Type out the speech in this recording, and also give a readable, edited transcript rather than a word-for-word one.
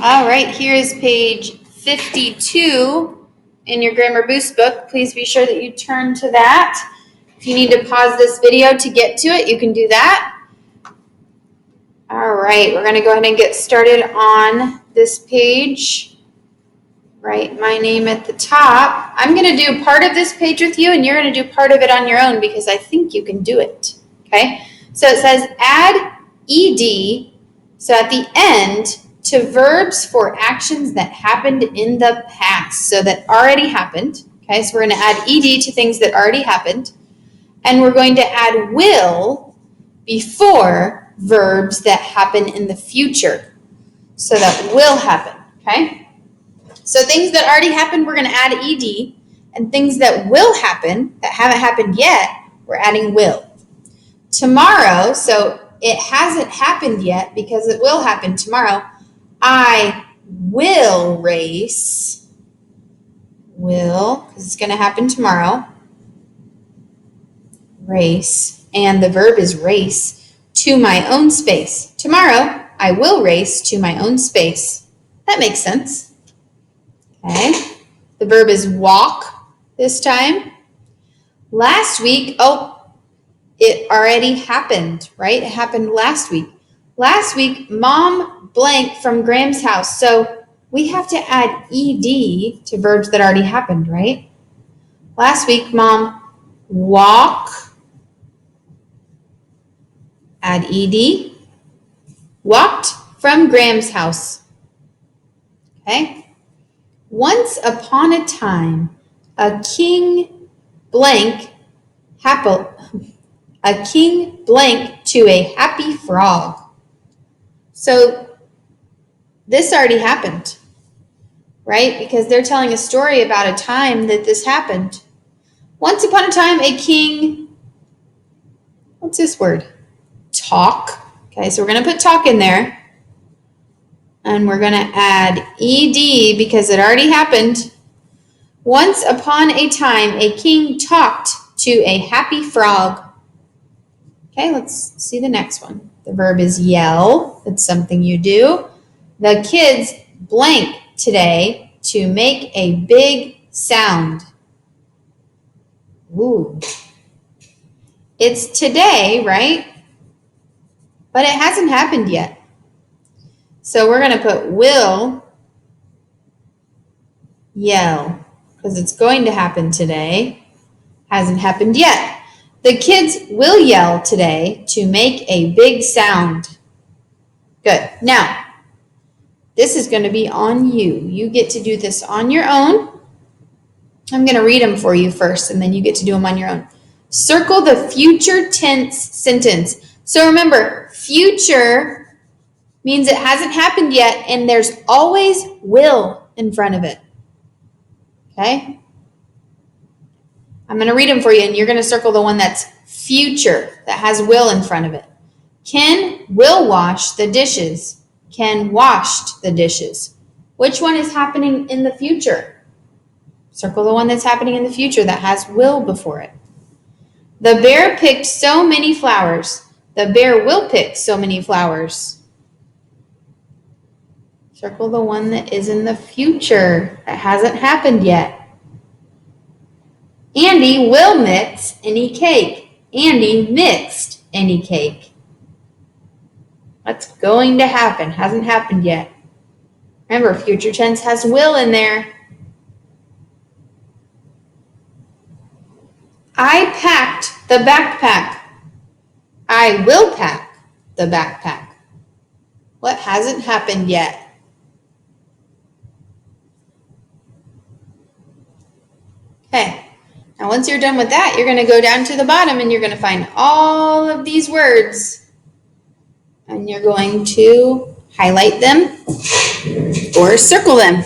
All right, here is page 52 in your Grammar Boost book. Please be sure that you turn to that. If you need to pause this video to get to it, you can do that. All right, we're going to go ahead and get started on this page. Write my name at the top. I'm going to do part of this page with you, and you're going to do part of it on your own because I think you can do it. Okay, so it says add ed, so at the end, to verbs for actions that happened in the past, so that already happened. Okay, so we're going to add ed to things that already happened, and we're going to add will before verbs that happen in the future, so that will happen. Okay, so things that already happened, we're going to add ed, and things that will happen, that haven't happened yet, we're adding will. Tomorrow, so it hasn't happened yet because it will happen tomorrow. I will race, will, because it's going to happen tomorrow, race, and the verb is race, to my own space. Tomorrow, I will race to my own space. That makes sense. Okay, the verb is walk this time. Last week, it already happened, right? It happened last week. Last week, Mom blank from Graham's house. So we have to add ed to verbs that already happened, right? Last week, Mom walk, add ed, walked from Graham's house. Okay? Once upon a time, a king blank to a happy frog. So this already happened, right? Because they're telling a story about a time that this happened. Once upon a time, a king, what's this word? Talk. Okay, so we're going to put talk in there. And we're going to add ed because it already happened. Once upon a time, a king talked to a happy frog. Okay, let's see the next one. The verb is yell. It's something you do. The kids blank today to make a big sound. Ooh. It's today, right? But it hasn't happened yet. So we're going to put will yell because it's going to happen today. Hasn't happened yet. The kids will yell today to make a big sound. Good. Now, this is going to be on you. You get to do this on your own. I'm going to read them for you first, and then you get to do them on your own. Circle the future tense sentence. So remember, future means it hasn't happened yet, and there's always will in front of it. Okay? I'm going to read them for you, and you're going to circle the one that's future, that has will in front of it. Ken will wash the dishes. Ken washed the dishes. Which one is happening in the future? Circle the one that's happening in the future that has will before it. The bear picked so many flowers. The bear will pick so many flowers. Circle the one that is in the future that hasn't happened yet. Andy will mix any cake. Andy mixed any cake. What's going to happen? Hasn't happened yet. Remember, future tense has will in there. I packed the backpack. I will pack the backpack. What hasn't happened yet? Okay. Now, once you're done with that, you're going to go down to the bottom and you're going to find all of these words. And you're going to highlight them or circle them.